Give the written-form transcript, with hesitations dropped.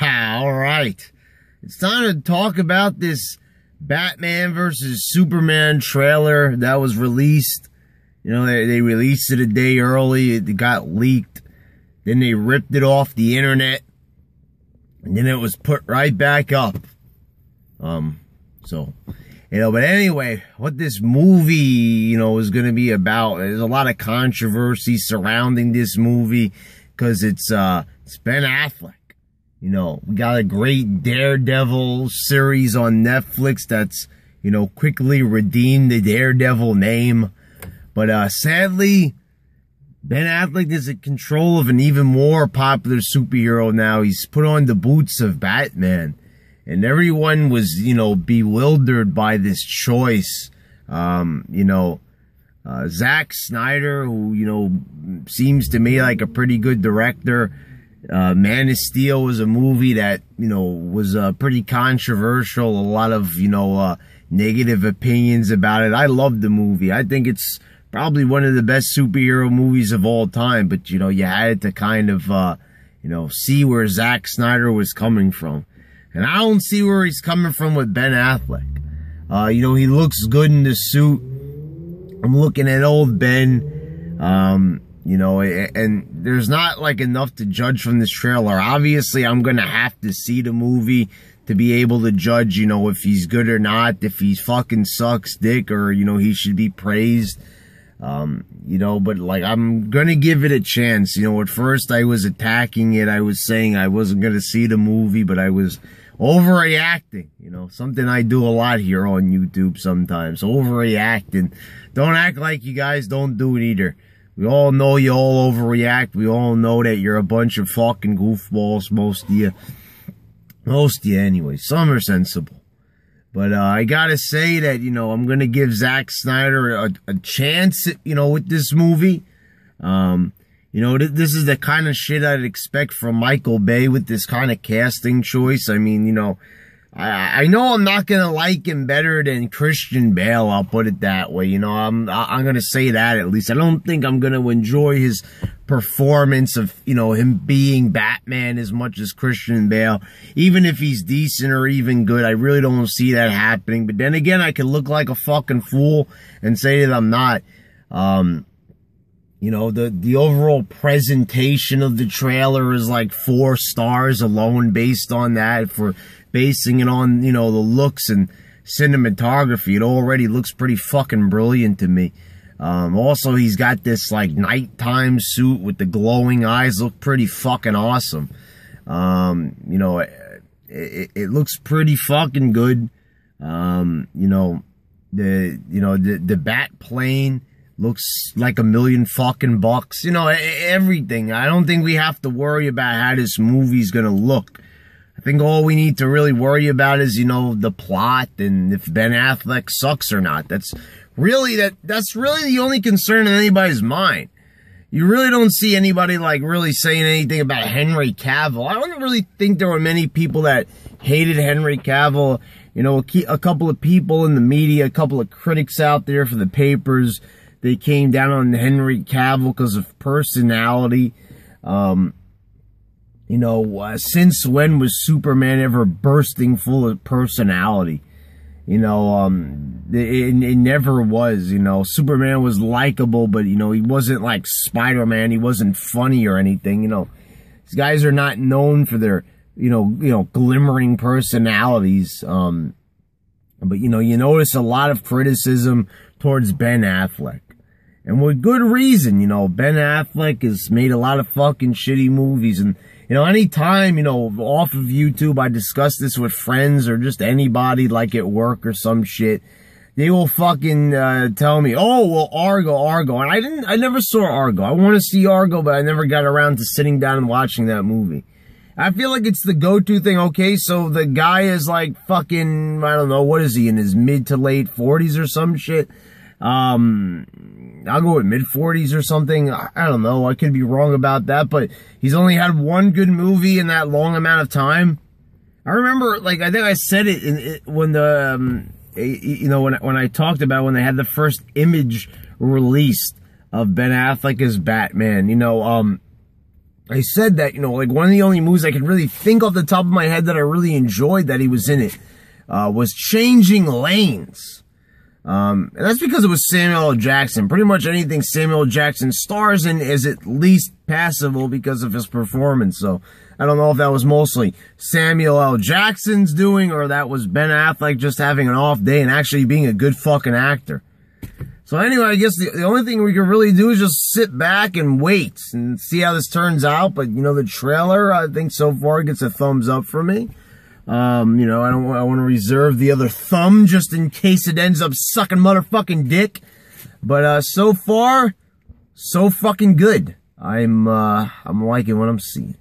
All right. It's time to talk about this Batman versus Superman trailer that was released. You know, they released it a day early. It got leaked. Then they ripped it off the internet. And then it was put right back up. But anyway, what this movie, is going to be about. There's a lot of controversy surrounding this movie because it's Ben Affleck. We got a great Daredevil series on Netflix that's, quickly redeemed the Daredevil name. But sadly, Ben Affleck is in control of an even more popular superhero now. He's put on the boots of Batman. And everyone was, bewildered by this choice. Zack Snyder, who, seems to me like a pretty good director. Man of Steel was a movie that, was pretty controversial. A lot of, negative opinions about it. I loved the movie. I think it's probably one of the best superhero movies of all time. But, you had to kind of, see where Zack Snyder was coming from. And I don't see where he's coming from with Ben Affleck. He looks good in the suit. I'm looking at old Ben. And there's not like enough to judge from this trailer. Obviously, I'm going to have to see the movie to be able to judge, if he's good or not, if he fucking sucks dick or, he should be praised. But like, I'm going to give it a chance. At first I was attacking it. I was saying I wasn't going to see the movie, but I was overreacting, something I do a lot here on YouTube sometimes, overreacting. Don't act like you guys don't do it either. We all know you all overreact. We all know that you're a bunch of fucking goofballs, most of you. Most of you anyway. Some are sensible. But I gotta say that, I'm gonna give Zack Snyder a chance, with this movie. This is the kind of shit I'd expect from Michael Bay with this kind of casting choice. I mean, I know I'm not gonna like him better than Christian Bale. I'll put it that way. I'm gonna say that at least. I don't think I'm gonna enjoy his performance of, him being Batman as much as Christian Bale. Even if he's decent or even good, I really don't see that happening. But then again, I could look like a fucking fool and say that I'm not. The overall presentation of the trailer is like 4 stars alone based on that. For basing it on, the looks and cinematography, it already looks pretty fucking brilliant to me. Also, he's got this like nighttime suit with the glowing eyes, look pretty fucking awesome. It looks pretty fucking good. The bat plane looks like $1 million fucking bucks. Everything. I don't think we have to worry about how this movie's gonna look. I think all we need to really worry about is, the plot and if Ben Affleck sucks or not. That's really the only concern in anybody's mind. You really don't see anybody like really saying anything about Henry Cavill. I don't really think there were many people that hated Henry Cavill. A couple of people in the media, a couple of critics out there for the papers, they came down on Henry Cavill because of personality. Since when was Superman ever bursting full of personality? It never was, Superman was likable, but, he wasn't like Spider-Man. He wasn't funny or anything, These guys are not known for their, glimmering personalities. But, you notice a lot of criticism towards Ben Affleck. And with good reason, Ben Affleck has made a lot of fucking shitty movies. And, anytime, off of YouTube, I discuss this with friends or just anybody like at work or some shit, they will fucking tell me, oh, well, Argo. And I never saw Argo. I want to see Argo, but I never got around to sitting down and watching that movie. I feel like it's the go-to thing. Okay, so the guy is like fucking, I don't know, what is he, in his mid to late 40s or some shit? I'll go with mid-40s or something. I don't know. I could be wrong about that, but he's only had one good movie in that long amount of time. I remember, like, I think I said it when the, when I talked about when they had the first image released of Ben Affleck as Batman. I said that, you know, like one of the only movies I could really think off the top of my head that I really enjoyed that he was in it was Changing Lanes. And that's because it was Samuel L. Jackson. Pretty much anything Samuel L. Jackson stars in is at least passable because of his performance. So I don't know if that was mostly Samuel L. Jackson's doing or that was Ben Affleck just having an off day and actually being a good fucking actor. So anyway, I guess the only thing we can really do is just sit back and wait and see how this turns out. But, you know, the trailer, I think so far gets a thumbs up for me. You know, I want to reserve the other thumb just in case it ends up sucking motherfucking dick. But, so far, so fucking good. I'm liking what I'm seeing.